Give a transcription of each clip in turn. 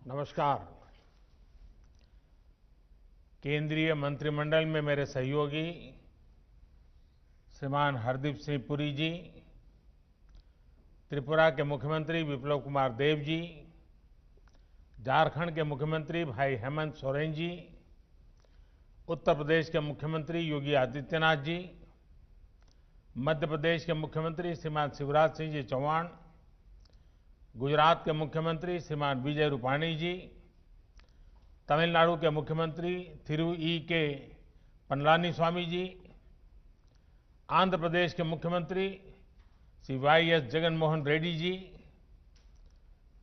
नमस्कार। केंद्रीय मंत्रिमंडल में मेरे सहयोगी श्रीमान हरदीप सिंह पुरी जी, त्रिपुरा के मुख्यमंत्री विप्लव कुमार देव जी, झारखंड के मुख्यमंत्री भाई हेमंत सोरेन जी, उत्तर प्रदेश के मुख्यमंत्री योगी आदित्यनाथ जी, मध्य प्रदेश के मुख्यमंत्री श्रीमान शिवराज सिंह जी चौहान, गुजरात के मुख्यमंत्री श्रीमान विजय रूपाणी जी, तमिलनाडु के मुख्यमंत्री थिरु ई के पनलानीस्वामी जी, आंध्र प्रदेश के मुख्यमंत्री श्री वाई.एस. जगन मोहन रेड्डी जी,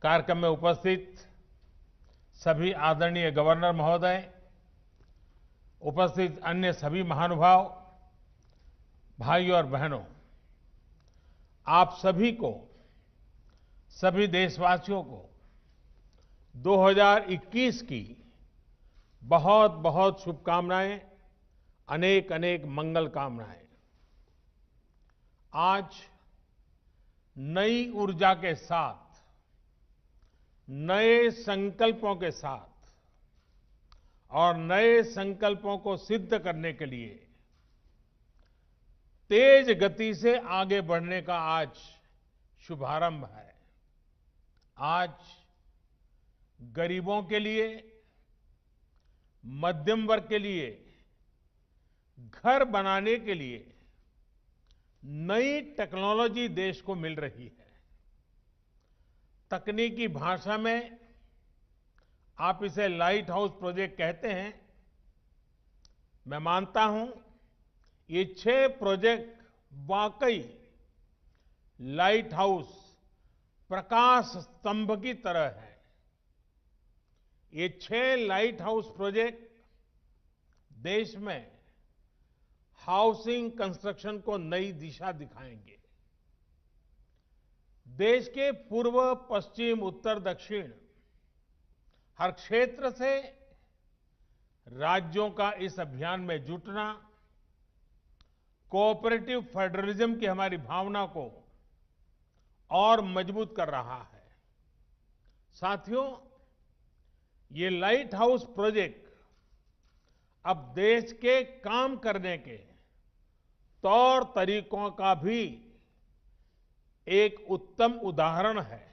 कार्यक्रम में उपस्थित सभी आदरणीय गवर्नर महोदय, उपस्थित अन्य सभी महानुभाव, भाइयों और बहनों, आप सभी को, सभी देशवासियों को 2021 की बहुत बहुत शुभकामनाएं, अनेक अनेक मंगल कामनाएं। आज नई ऊर्जा के साथ, नए संकल्पों के साथ और नए संकल्पों को सिद्ध करने के लिए तेज गति से आगे बढ़ने का आज शुभारंभ है। आज गरीबों के लिए, मध्यम वर्ग के लिए, घर बनाने के लिए नई टेक्नोलॉजी देश को मिल रही है। तकनीकी भाषा में आप इसे लाइट हाउस प्रोजेक्ट कहते हैं। मैं मानता हूं ये 6 प्रोजेक्ट वाकई लाइट हाउस, प्रकाश स्तंभ की तरह है। ये 6 लाइट हाउस प्रोजेक्ट देश में हाउसिंग कंस्ट्रक्शन को नई दिशा दिखाएंगे। देश के पूर्व, पश्चिम, उत्तर, दक्षिण हर क्षेत्र से राज्यों का इस अभियान में जुटना कोऑपरेटिव फेडरलिज्म की हमारी भावना को और मजबूत कर रहा है। साथियों, ये लाइट हाउस प्रोजेक्ट अब देश के काम करने के तौर तरीकों का भी एक उत्तम उदाहरण है।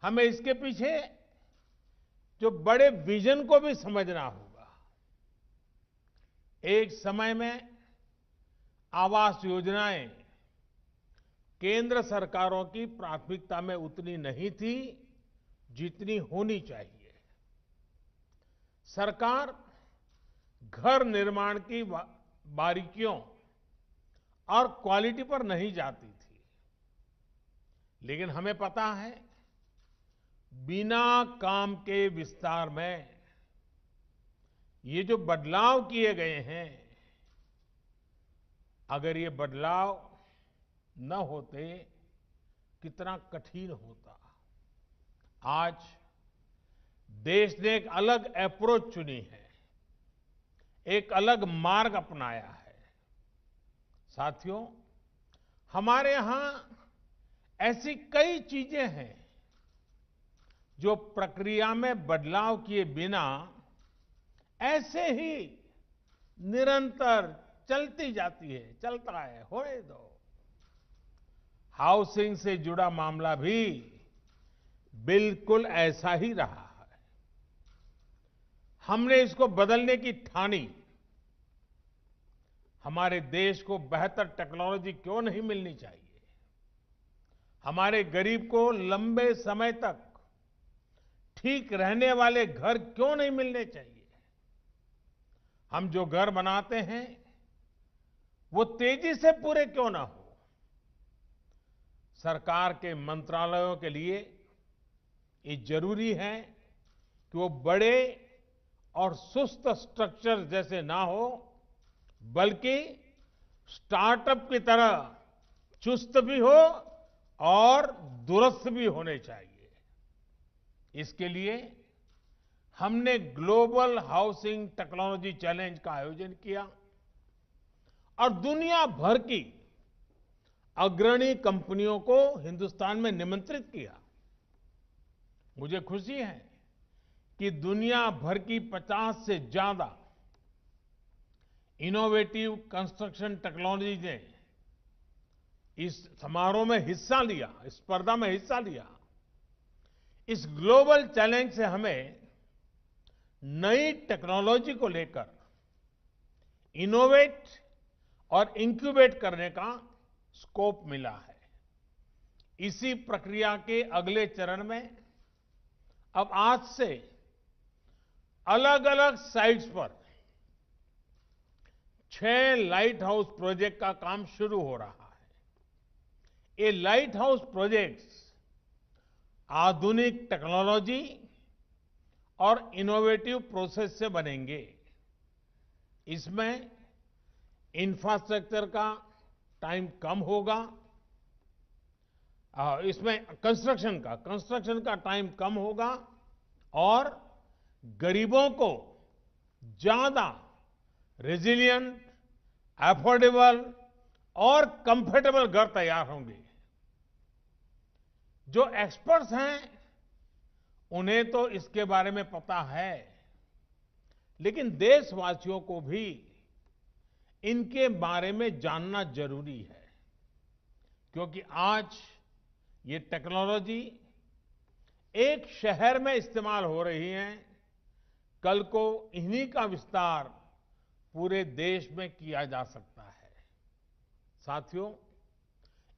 हमें इसके पीछे जो बड़े विजन को भी समझना होगा। एक समय में आवास योजनाएं केंद्र सरकारों की प्राथमिकता में उतनी नहीं थी जितनी होनी चाहिए। सरकार घर निर्माण की बारीकियों और क्वालिटी पर नहीं जाती थी, लेकिन हमें पता है बिना काम के विस्तार में ये जो बदलाव किए गए हैं, अगर ये बदलाव न होते कितना कठिन होता। आज देश ने एक अलग अप्रोच चुनी है, एक अलग मार्ग अपनाया है। साथियों, हमारे यहां ऐसी कई चीजें हैं जो प्रक्रिया में बदलाव किए बिना ऐसे ही निरंतर चलती जाती है, चलता है, होने दो। हाउसिंग से जुड़ा मामला भी बिल्कुल ऐसा ही रहा है। हमने इसको बदलने की ठानी। हमारे देश को बेहतर टेक्नोलॉजी क्यों नहीं मिलनी चाहिए? हमारे गरीब को लंबे समय तक ठीक रहने वाले घर क्यों नहीं मिलने चाहिए? हम जो घर बनाते हैं वो तेजी से पूरे क्यों ना हो? सरकार के मंत्रालयों के लिए ये जरूरी है कि वो बड़े और सुस्त स्ट्रक्चर जैसे ना हो, बल्कि स्टार्टअप की तरह चुस्त भी हो और दुरुस्त भी होने चाहिए। इसके लिए हमने ग्लोबल हाउसिंग टेक्नोलॉजी चैलेंज का आयोजन किया और दुनिया भर की अग्रणी कंपनियों को हिंदुस्तान में निमंत्रित किया। मुझे खुशी है कि दुनिया भर की 50 से ज्यादा इनोवेटिव कंस्ट्रक्शन टेक्नोलॉजी ने इस समारोह में हिस्सा लिया, इस स्पर्धा में हिस्सा लिया। इस ग्लोबल चैलेंज से हमें नई टेक्नोलॉजी को लेकर इनोवेट और इंक्यूबेट करने का स्कोप मिला है। इसी प्रक्रिया के अगले चरण में अब आज से अलग अलग साइट्स पर 6 लाइट हाउस प्रोजेक्ट का काम शुरू हो रहा है। ये लाइट हाउस प्रोजेक्ट्स आधुनिक टेक्नोलॉजी और इनोवेटिव प्रोसेस से बनेंगे। इसमें इंफ्रास्ट्रक्चर का टाइम कम होगा, इसमें कंस्ट्रक्शन का टाइम कम होगा और गरीबों को ज्यादा रेजिलिएंट, अफोर्डेबल और कंफर्टेबल घर तैयार होंगे। जो एक्सपर्ट्स हैं उन्हें तो इसके बारे में पता है, लेकिन देशवासियों को भी इनके बारे में जानना जरूरी है, क्योंकि आज ये टेक्नोलॉजी एक शहर में इस्तेमाल हो रही है, कल को इन्हीं का विस्तार पूरे देश में किया जा सकता है। साथियों,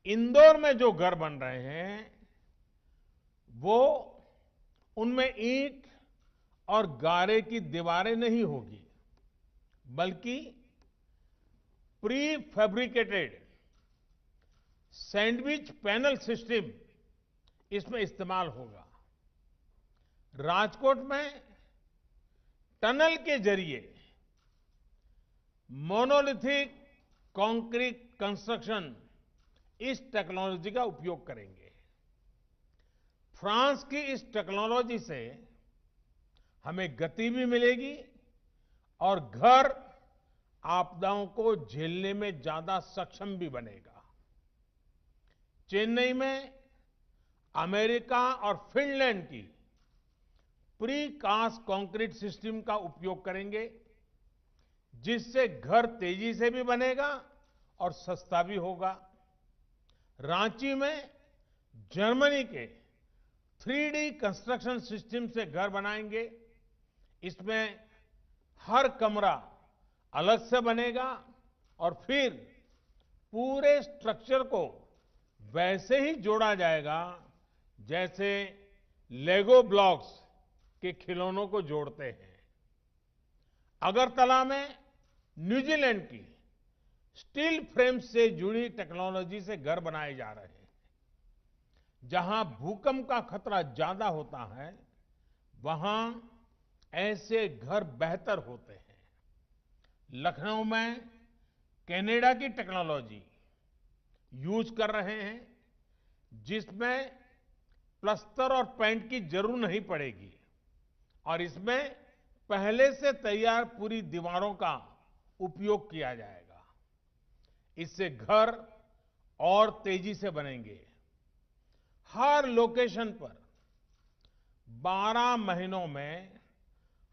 इंदौर में जो घर बन रहे हैं वो उनमें ईंट और गारे की दीवारें नहीं होगी, बल्कि pre fabricated sandwich panel system इसमें इस्तेमाल होगा। राजकोट में टनल के जरिए मोनोलिथिक कंक्रीट कंस्ट्रक्शन इस टेक्नोलॉजी का उपयोग करेंगे। फ्रांस की इस टेक्नोलॉजी से हमें गति भी मिलेगी और घर आपदाओं को झेलने में ज्यादा सक्षम भी बनेगा। चेन्नई में अमेरिका और फिनलैंड की प्री कास्ट कंक्रीट सिस्टम का उपयोग करेंगे, जिससे घर तेजी से भी बनेगा और सस्ता भी होगा। रांची में जर्मनी के 3D कंस्ट्रक्शन सिस्टम से घर बनाएंगे। इसमें हर कमरा अलग से बनेगा और फिर पूरे स्ट्रक्चर को वैसे ही जोड़ा जाएगा जैसे लेगो ब्लॉक्स के खिलौनों को जोड़ते हैं। अगरतला में न्यूजीलैंड की स्टील फ्रेम से जुड़ी टेक्नोलॉजी से घर बनाए जा रहे हैं। जहां भूकंप का खतरा ज्यादा होता है, वहां ऐसे घर बेहतर होते हैं। लखनऊ में कनाडा की टेक्नोलॉजी यूज कर रहे हैं, जिसमें प्लास्टर और पेंट की जरूरत नहीं पड़ेगी और इसमें पहले से तैयार पूरी दीवारों का उपयोग किया जाएगा। इससे घर और तेजी से बनेंगे। हर लोकेशन पर 12 महीनों में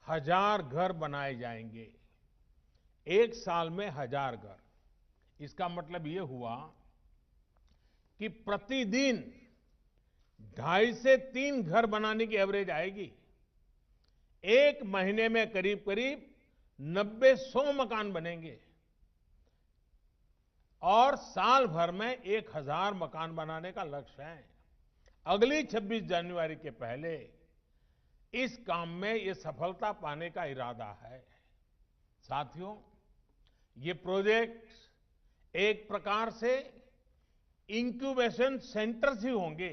1000 घर बनाए जाएंगे। एक साल में 1000 घर। इसका मतलब ये हुआ कि प्रतिदिन 2.5 से 3 घर बनाने की एवरेज आएगी। एक महीने में करीब करीब 90-100 मकान बनेंगे और साल भर में 1000 मकान बनाने का लक्ष्य है। अगली 26 जनवरी के पहले इस काम में ये सफलता पाने का इरादा है। साथियों, ये प्रोजेक्ट एक प्रकार से इंक्यूबेशन सेंटर्स ही होंगे,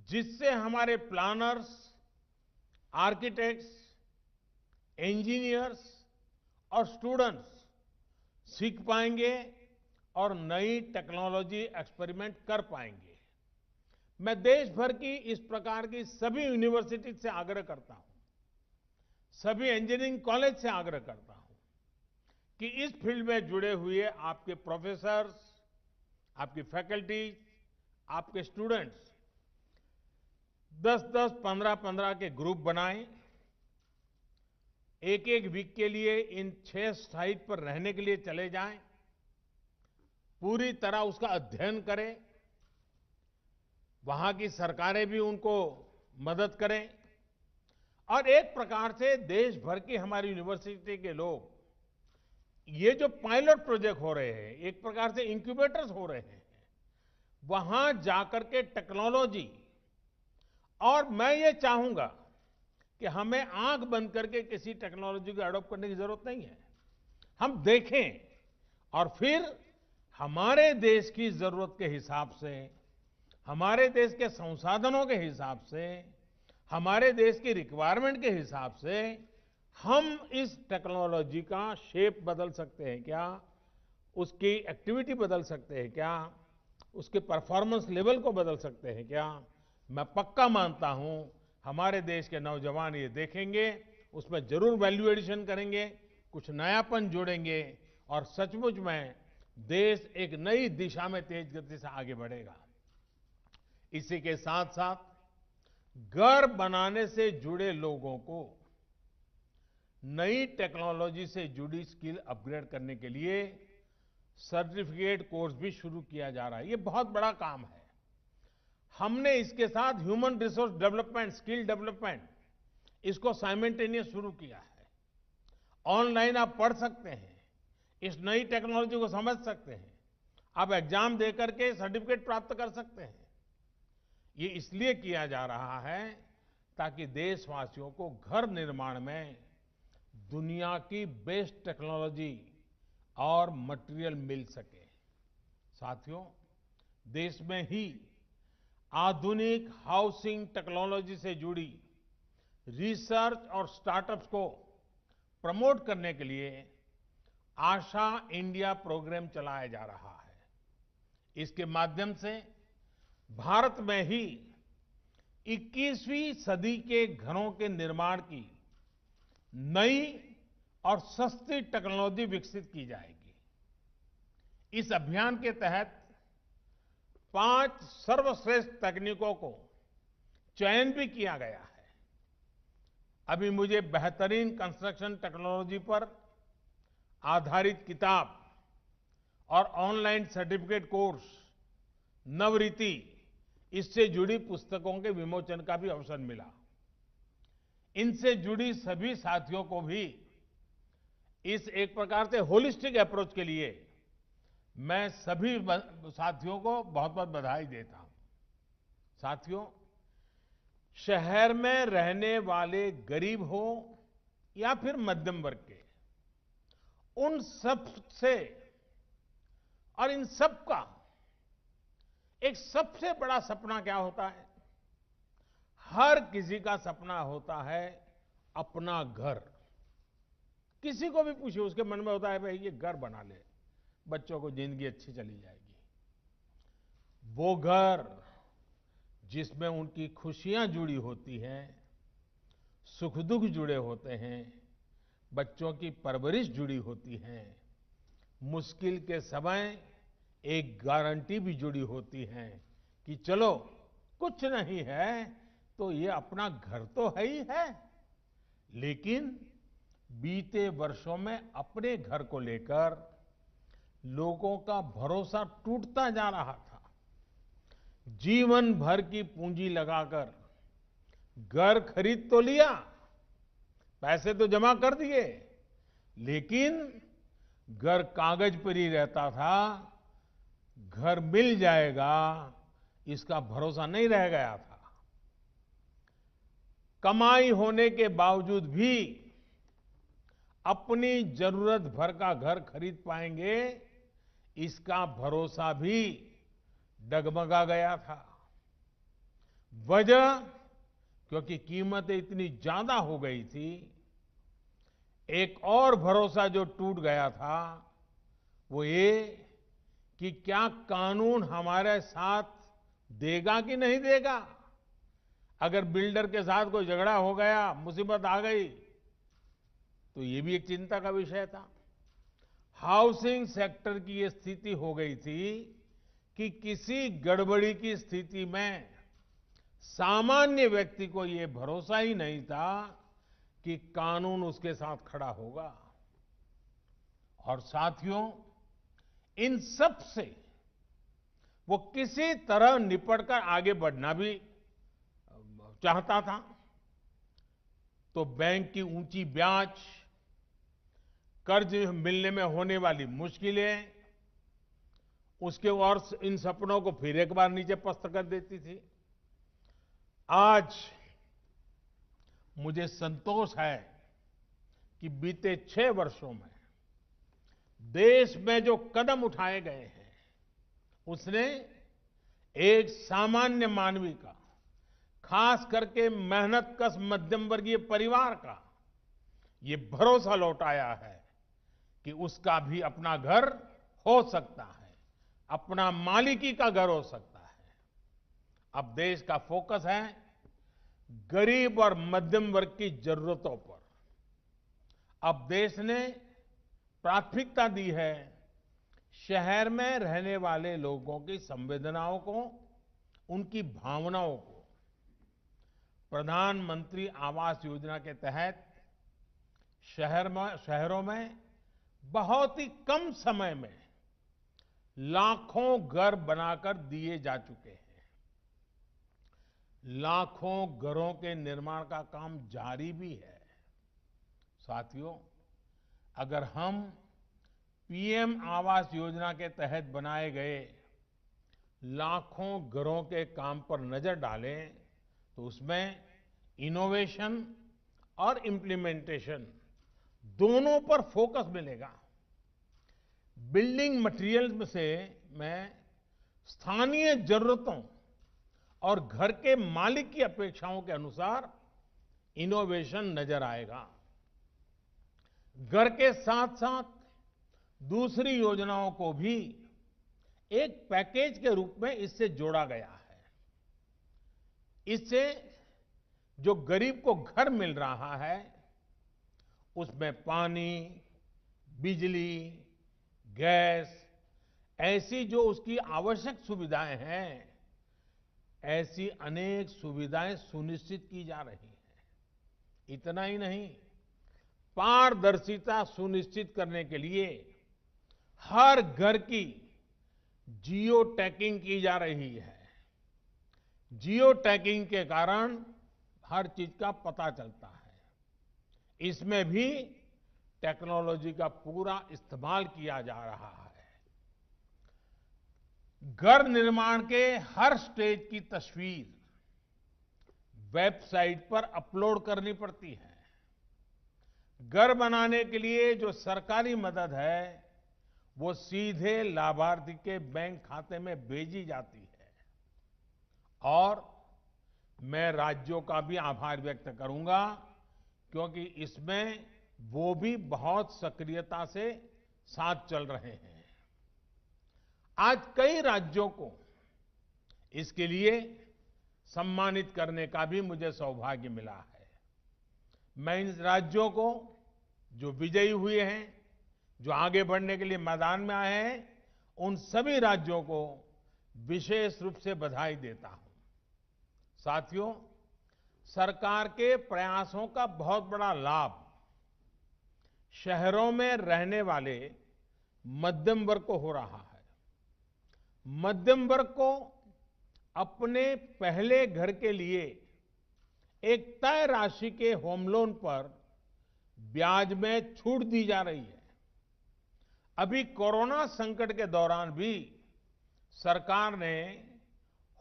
जिससे हमारे प्लानर्स, आर्किटेक्ट्स, इंजीनियर्स और स्टूडेंट्स सीख पाएंगे और नई टेक्नोलॉजी एक्सपेरिमेंट कर पाएंगे। मैं देश भर की इस प्रकार की सभी यूनिवर्सिटी से आग्रह करता हूं, सभी इंजीनियरिंग कॉलेज से आग्रह करता हूं कि इस फील्ड में जुड़े हुए आपके प्रोफेसर्स, आपकी फैकल्टी, आपके स्टूडेंट्स 10-10, 15-15 के ग्रुप बनाएं। एक एक वीक के लिए इन 6 साइट पर रहने के लिए चले जाएं। पूरी तरह उसका अध्ययन करें। वहां की सरकारें भी उनको मदद करें और एक प्रकार से देश भर की हमारी यूनिवर्सिटी के लोग ये जो पायलट प्रोजेक्ट हो रहे हैं, एक प्रकार से इंक्यूबेटर्स हो रहे हैं, वहां जाकर के टेक्नोलॉजी, और मैं ये चाहूंगा कि हमें आंख बंद करके किसी टेक्नोलॉजी को अडॉप्ट करने की जरूरत नहीं है। हम देखें और फिर हमारे देश की जरूरत के हिसाब से, हमारे देश के संसाधनों के हिसाब से, हमारे देश की रिक्वायरमेंट के हिसाब से हम इस टेक्नोलॉजी का शेप बदल सकते हैं क्या, उसकी एक्टिविटी बदल सकते हैं क्या, उसके परफॉर्मेंस लेवल को बदल सकते हैं क्या। मैं पक्का मानता हूं हमारे देश के नौजवान ये देखेंगे, उसमें जरूर वैल्यू एडिशन करेंगे, कुछ नयापन जोड़ेंगे और सचमुच में देश एक नई दिशा में तेज गति से आगे बढ़ेगा। इसी के साथ साथ घर बनाने से जुड़े लोगों को नई टेक्नोलॉजी से जुड़ी स्किल अपग्रेड करने के लिए सर्टिफिकेट कोर्स भी शुरू किया जा रहा है। ये बहुत बड़ा काम है। हमने इसके साथ human resource development, skill development, इसको साइमल्टेनियस शुरू किया है। ऑनलाइन आप पढ़ सकते हैं, इस नई टेक्नोलॉजी को समझ सकते हैं, आप एग्जाम दे करके सर्टिफिकेट प्राप्त कर सकते हैं। ये इसलिए किया जा रहा है ताकि देशवासियों को घर निर्माण में दुनिया की बेस्ट टेक्नोलॉजी और मटेरियल मिल सके। साथियों, देश में ही आधुनिक हाउसिंग टेक्नोलॉजी से जुड़ी रिसर्च और स्टार्टअप्स को प्रमोट करने के लिए आशा इंडिया प्रोग्राम चलाया जा रहा है। इसके माध्यम से भारत में ही 21वीं सदी के घरों के निर्माण की नई और सस्ती टेक्नोलॉजी विकसित की जाएगी। इस अभियान के तहत 5 सर्वश्रेष्ठ तकनीकों को चयन भी किया गया है। अभी मुझे बेहतरीन कंस्ट्रक्शन टेक्नोलॉजी पर आधारित किताब और ऑनलाइन सर्टिफिकेट कोर्स नवरीति, इससे जुड़ी पुस्तकों के विमोचन का भी अवसर मिला। इनसे जुड़ी सभी साथियों को भी इस एक प्रकार से होलिस्टिक अप्रोच के लिए मैं सभी साथियों को बहुत बहुत बधाई देता हूं। साथियों, शहर में रहने वाले गरीब हो या फिर मध्यम वर्ग के, उन सब से और इन सब का एक सबसे बड़ा सपना क्या होता है? हर किसी का सपना होता है अपना घर। किसी को भी पूछिए, उसके मन में होता है भाई ये घर बना ले, बच्चों को जिंदगी अच्छी चली जाएगी। वो घर जिसमें उनकी खुशियां जुड़ी होती हैं, सुख दुख जुड़े होते हैं, बच्चों की परवरिश जुड़ी होती है, मुश्किल के समय एक गारंटी भी जुड़ी होती है कि चलो कुछ नहीं है तो ये अपना घर तो है ही है। लेकिन बीते वर्षों में अपने घर को लेकर लोगों का भरोसा टूटता जा रहा था। जीवन भर की पूंजी लगाकर घर खरीद तो लिया, पैसे तो जमा कर दिए, लेकिन घर कागज पर ही रहता था। घर मिल जाएगा इसका भरोसा नहीं रह गया था। कमाई होने के बावजूद भी अपनी जरूरत भर का घर खरीद पाएंगे, इसका भरोसा भी डगमगा गया था। वजह, क्योंकि कीमतें इतनी ज्यादा हो गई थी। एक और भरोसा जो टूट गया था वो ये कि क्या कानून हमारे साथ देगा कि नहीं देगा। अगर बिल्डर के साथ कोई झगड़ा हो गया, मुसीबत आ गई, तो ये भी एक चिंता का विषय था। हाउसिंग सेक्टर की ये स्थिति हो गई थी कि किसी गड़बड़ी की स्थिति में सामान्य व्यक्ति को ये भरोसा ही नहीं था कि कानून उसके साथ खड़ा होगा। और साथियों, इन सब से वो किसी तरह निपटकर आगे बढ़ना भी चाहता था। तो बैंक की ऊंची ब्याज, कर्ज मिलने में होने वाली मुश्किलें उसके और इन सपनों को फिर एक बार नीचे पस्त कर देती थी। आज मुझे संतोष है कि बीते 6 वर्षों में देश में जो कदम उठाए गए हैं उसने एक सामान्य मानवी का, खास करके मेहनतकश मध्यम वर्गीय परिवार का ये भरोसा लौटाया है कि उसका भी अपना घर हो सकता है, अपना मालिकी का घर हो सकता है। अब देश का फोकस है गरीब और मध्यम वर्ग की जरूरतों पर। अब देश ने प्राथमिकता दी है शहर में रहने वाले लोगों की संवेदनाओं को, उनकी भावनाओं को। प्रधानमंत्री आवास योजना के तहत शहरों में बहुत ही कम समय में लाखों घर बनाकर दिए जा चुके हैं। लाखों घरों के निर्माण का काम जारी भी है। साथियों, अगर हम पीएम आवास योजना के तहत बनाए गए लाखों घरों के काम पर नजर डालें तो उसमें इनोवेशन और इम्प्लीमेंटेशन दोनों पर फोकस मिलेगा। बिल्डिंग मटेरियल से में स्थानीय जरूरतों और घर के मालिक की अपेक्षाओं के अनुसार इनोवेशन नजर आएगा। घर के साथ साथ दूसरी योजनाओं को भी एक पैकेज के रूप में इससे जोड़ा गया है। इससे जो गरीब को घर मिल रहा है उसमें पानी, बिजली, गैस, ऐसी जो उसकी आवश्यक सुविधाएं हैं, ऐसी अनेक सुविधाएं सुनिश्चित की जा रही हैं। इतना ही नहीं, पारदर्शिता सुनिश्चित करने के लिए हर घर की जियो टैगिंग की जा रही है। जियो टैगिंग के कारण हर चीज का पता चलता है। इसमें भी टेक्नोलॉजी का पूरा इस्तेमाल किया जा रहा है। घर निर्माण के हर स्टेज की तस्वीर वेबसाइट पर अपलोड करनी पड़ती है। घर बनाने के लिए जो सरकारी मदद है वो सीधे लाभार्थी के बैंक खाते में भेजी जाती है। और मैं राज्यों का भी आभार व्यक्त करूंगा क्योंकि इसमें वो भी बहुत सक्रियता से साथ चल रहे हैं। आज कई राज्यों को इसके लिए सम्मानित करने का भी मुझे सौभाग्य मिला है। मैं इन राज्यों को जो विजयी हुए हैं, जो आगे बढ़ने के लिए मैदान में आए हैं, उन सभी राज्यों को विशेष रूप से बधाई देता हूं। साथियों, सरकार के प्रयासों का बहुत बड़ा लाभ शहरों में रहने वाले मध्यम वर्ग को हो रहा है। मध्यम वर्ग को अपने पहले घर के लिए एक तय राशि के होम लोन पर ब्याज में छूट दी जा रही है। अभी कोरोना संकट के दौरान भी सरकार ने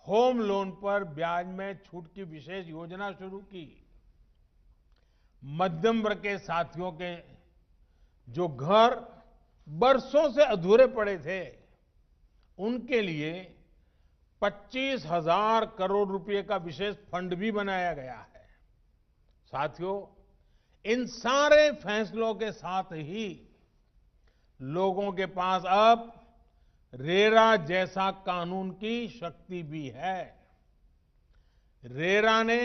होम लोन पर ब्याज में छूट की विशेष योजना शुरू की। मध्यम वर्ग के साथियों के जो घर बरसों से अधूरे पड़े थे, उनके लिए 25,000 करोड़ रुपए का विशेष फंड भी बनाया गया है। साथियों, इन सारे फैसलों के साथ ही लोगों के पास अब रेरा जैसा कानून की शक्ति भी है। रेरा ने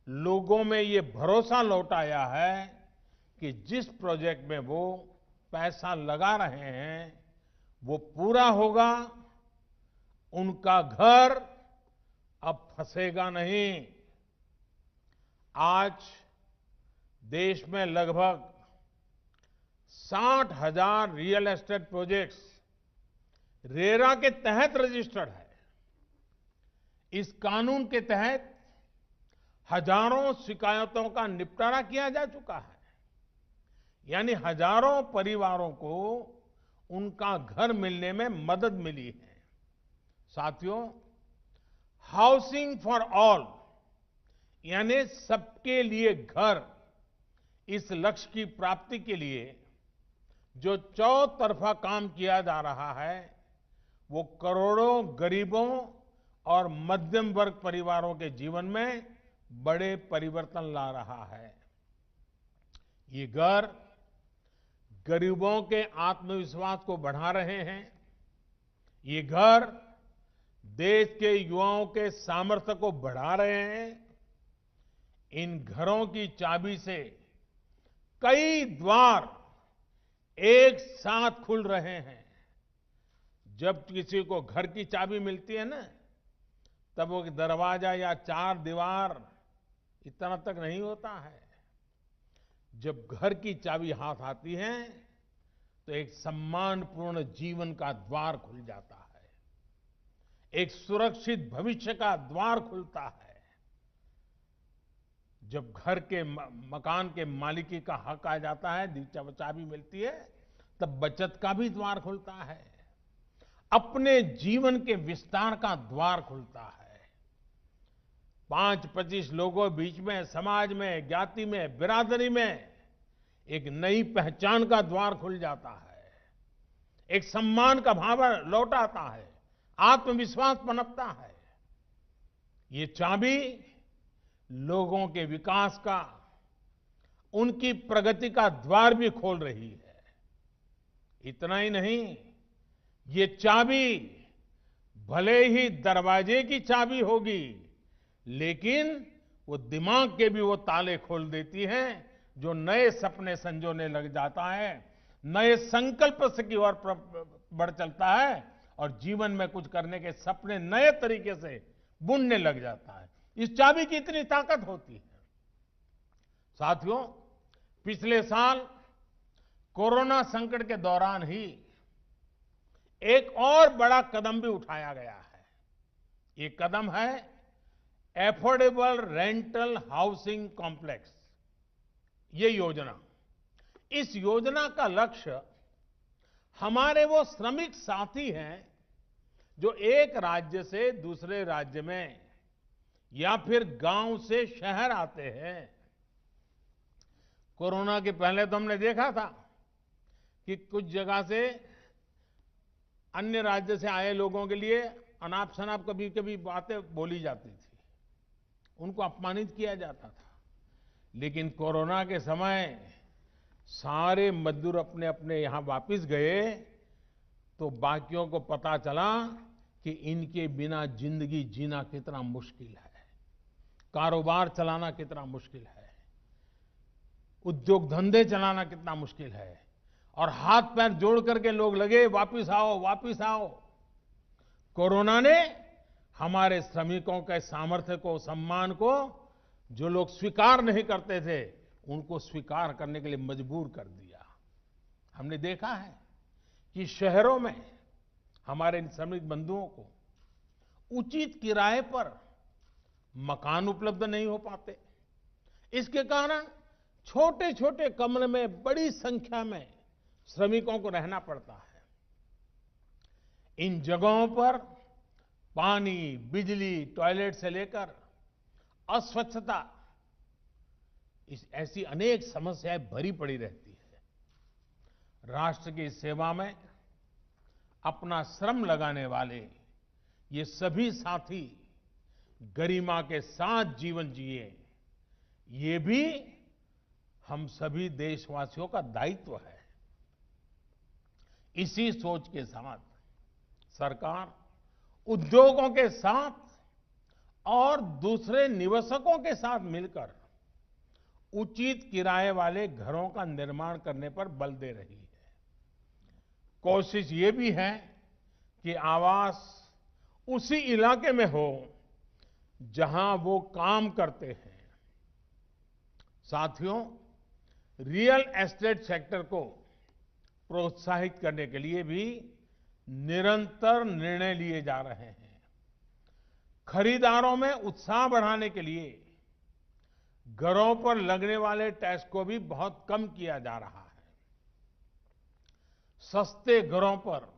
लोगों में ये भरोसा लौटाया है कि जिस प्रोजेक्ट में वो पैसा लगा रहे हैं वो पूरा होगा। उनका घर अब फंसेगा नहीं। आज देश में लगभग 60,000 रियल एस्टेट प्रोजेक्ट्स रेरा के तहत रजिस्टर्ड है। इस कानून के तहत हजारों शिकायतों का निपटारा किया जा चुका है, यानी हजारों परिवारों को उनका घर मिलने में मदद मिली है। साथियों, हाउसिंग फॉर ऑल यानी सबके लिए घर, इस लक्ष्य की प्राप्ति के लिए जो चौतरफा काम किया जा रहा है, वो करोड़ों गरीबों और मध्यम वर्ग परिवारों के जीवन में बड़े परिवर्तन ला रहा है। ये घर गरीबों के आत्मविश्वास को बढ़ा रहे हैं। ये घर देश के युवाओं के सामर्थ्य को बढ़ा रहे हैं। इन घरों की चाबी से कई द्वार एक साथ खुल रहे हैं। जब किसी को घर की चाबी मिलती है ना, तब वो दरवाजा या चार दीवार इतना तक नहीं होता है। जब घर की चाबी हाथ आती है तो एक सम्मानपूर्ण जीवन का द्वार खुल जाता है, एक सुरक्षित भविष्य का द्वार खुलता है। जब घर के मकान के मालिकी का हक आ जाता है, चाबी मिलती है, तब बचत का भी द्वार खुलता है, अपने जीवन के विस्तार का द्वार खुलता है। 5-25 लोगों बीच में, समाज में, ज्ञाति में, बिरादरी में एक नई पहचान का द्वार खुल जाता है, एक सम्मान का भाव लौट आता है, आत्मविश्वास पनपता है। ये चाबी लोगों के विकास का, उनकी प्रगति का द्वार भी खोल रही है। इतना ही नहीं, ये चाबी भले ही दरवाजे की चाबी होगी, लेकिन वो दिमाग के भी वो ताले खोल देती है, जो नए सपने संजोने लग जाता है, नए संकल्प से की ओर बढ़ चलता है और जीवन में कुछ करने के सपने नए तरीके से बुनने लग जाता है। इस चाबी की इतनी ताकत होती है। साथियों, पिछले साल कोरोना संकट के दौरान ही एक और बड़ा कदम भी उठाया गया है। ये कदम है एफोर्डेबल रेंटल हाउसिंग कॉम्प्लेक्स। ये योजना, इस योजना का लक्ष्य हमारे वो श्रमिक साथी हैं जो एक राज्य से दूसरे राज्य में या फिर गांव से शहर आते हैं। कोरोना के पहले तो हमने देखा था कि कुछ जगह से अन्य राज्य से आए लोगों के लिए अनाप शनाप कभी कभी बातें बोली जाती थी, उनको अपमानित किया जाता था। लेकिन कोरोना के समय सारे मजदूर अपने अपने यहां वापस गए तो बाकियों को पता चला कि इनके बिना जिंदगी जीना कितना मुश्किल है, कारोबार चलाना कितना मुश्किल है, उद्योग धंधे चलाना कितना मुश्किल है। और हाथ पैर जोड़ करके लोग लगे, वापिस आओ, वापिस आओ। कोरोना ने हमारे श्रमिकों के सामर्थ्य को, सम्मान को, जो लोग स्वीकार नहीं करते थे, उनको स्वीकार करने के लिए मजबूर कर दिया। हमने देखा है कि शहरों में हमारे इन श्रमिक बंधुओं को उचित किराए पर मकान उपलब्ध नहीं हो पाते। इसके कारण छोटे छोटे कमरे में बड़ी संख्या में श्रमिकों को रहना पड़ता है। इन जगहों पर पानी, बिजली, टॉयलेट से लेकर अस्वच्छता, ऐसी अनेक समस्याएं भरी पड़ी रहती है। राष्ट्र की सेवा में अपना श्रम लगाने वाले ये सभी साथी गरिमा के साथ जीवन जिए, ये भी हम सभी देशवासियों का दायित्व है। इसी सोच के साथ सरकार उद्योगों के साथ और दूसरे निवेशकों के साथ मिलकर उचित किराए वाले घरों का निर्माण करने पर बल दे रही है। कोशिश ये भी है कि आवास उसी इलाके में हो जहां वो काम करते हैं। साथियों, रियल एस्टेट सेक्टर को प्रोत्साहित करने के लिए भी निरंतर निर्णय लिए जा रहे हैं। खरीदारों में उत्साह बढ़ाने के लिए घरों पर लगने वाले टैक्स को भी बहुत कम किया जा रहा है। सस्ते घरों पर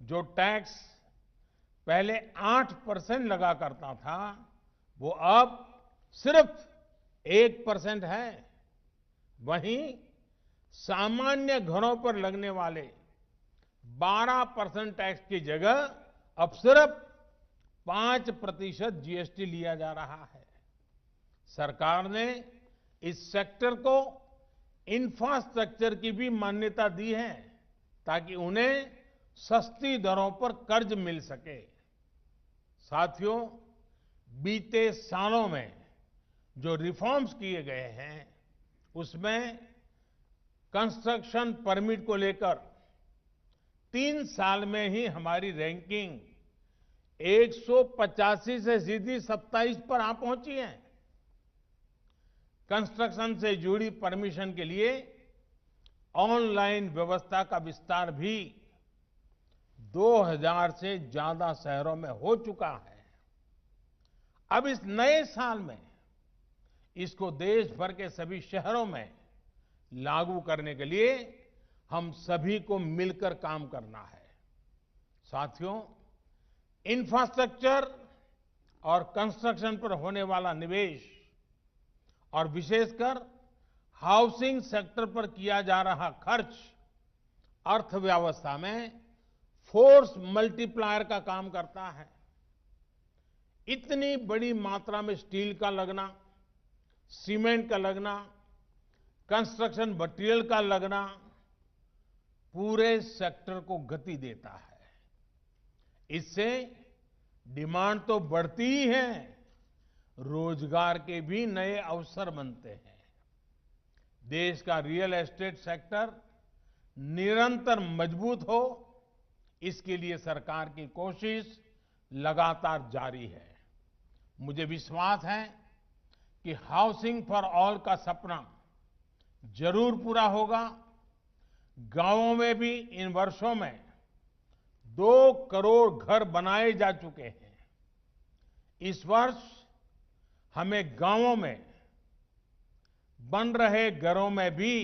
जो टैक्स पहले 8% लगा करता था, वो अब सिर्फ 1% है। वहीं सामान्य घरों पर लगने वाले 12% टैक्स की जगह अब सिर्फ 5% जीएसटी लिया जा रहा है। सरकार ने इस सेक्टर को इंफ्रास्ट्रक्चर की भी मान्यता दी है, ताकि उन्हें सस्ती दरों पर कर्ज मिल सके। साथियों, बीते सालों में जो रिफॉर्म्स किए गए हैं, उसमें कंस्ट्रक्शन परमिट को लेकर 3 साल में ही हमारी रैंकिंग 185 से सीधी 27 पर आ पहुंची है। कंस्ट्रक्शन से जुड़ी परमिशन के लिए ऑनलाइन व्यवस्था का विस्तार भी 2000 से ज्यादा शहरों में हो चुका है। अब इस नए साल में इसको देश भर के सभी शहरों में लागू करने के लिए हम सभी को मिलकर काम करना है। साथियों, इंफ्रास्ट्रक्चर और कंस्ट्रक्शन पर होने वाला निवेश और विशेषकर हाउसिंग सेक्टर पर किया जा रहा खर्च अर्थव्यवस्था में फोर्स मल्टीप्लायर का काम करता है। इतनी बड़ी मात्रा में स्टील का लगना, सीमेंट का लगना, कंस्ट्रक्शन मटेरियल का लगना पूरे सेक्टर को गति देता है। इससे डिमांड तो बढ़ती ही है, रोजगार के भी नए अवसर बनते हैं। देश का रियल एस्टेट सेक्टर निरंतर मजबूत हो, इसके लिए सरकार की कोशिश लगातार जारी है। मुझे विश्वास है कि हाउसिंग फॉर ऑल का सपना जरूर पूरा होगा। गांवों में भी इन वर्षों में 2 करोड़ घर बनाए जा चुके हैं। इस वर्ष हमें गांवों में बन रहे घरों में भी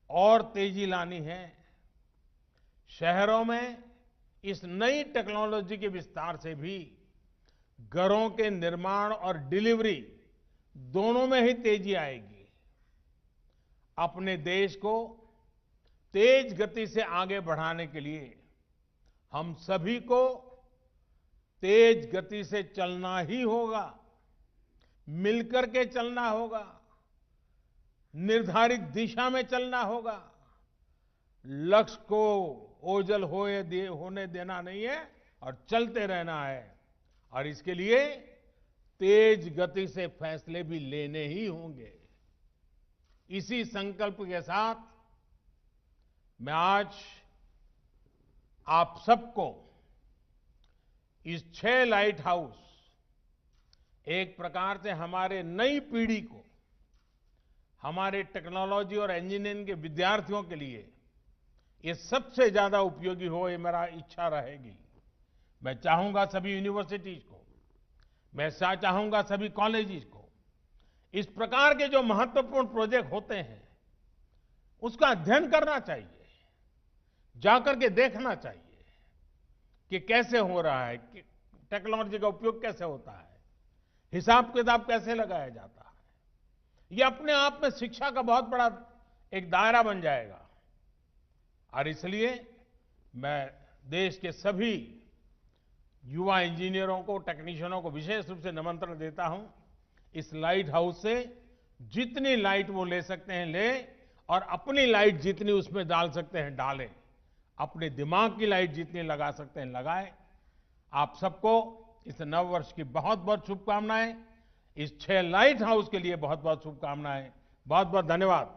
और तेजी लानी है। शहरों में इस नई टेक्नोलॉजी के विस्तार से भी घरों के निर्माण और डिलीवरी दोनों में ही तेजी आएगी। अपने देश को तेज गति से आगे बढ़ाने के लिए हम सभी को तेज गति से चलना ही होगा, मिलकर के चलना होगा, निर्धारित दिशा में चलना होगा। लक्ष्य को ओझल होने देना नहीं है और चलते रहना है। और इसके लिए तेज गति से फैसले भी लेने ही होंगे। इसी संकल्प के साथ मैं आज आप सबको इस 6 लाइट हाउस, एक प्रकार से हमारे नई पीढ़ी को, हमारे टेक्नोलॉजी और इंजीनियरिंग के विद्यार्थियों के लिए ये सबसे ज्यादा उपयोगी हो, ये मेरा इच्छा रहेगी। मैं चाहूंगा सभी यूनिवर्सिटीज को, मैं चाहूंगा सभी कॉलेजेस को, इस प्रकार के जो महत्वपूर्ण प्रोजेक्ट होते हैं उसका अध्ययन करना चाहिए, जाकर के देखना चाहिए कि कैसे हो रहा है, कि टेक्नोलॉजी का उपयोग कैसे होता है, हिसाब किताब कैसे लगाया जाता है। ये अपने आप में शिक्षा का बहुत बड़ा एक दायरा बन जाएगा। और इसलिए मैं देश के सभी युवा इंजीनियरों को, टेक्नीशियनों को विशेष रूप से निमंत्रण देता हूं। इस लाइट हाउस से जितनी लाइट वो ले सकते हैं लें, और अपनी लाइट जितनी उसमें डाल सकते हैं डालें। अपने दिमाग की लाइट जितनी लगा सकते हैं लगाएं। आप सबको इस नव वर्ष की बहुत बहुत शुभकामनाएं। इस 6 लाइट हाउस के लिए बहुत बहुत शुभकामनाएं। बहुत बहुत धन्यवाद।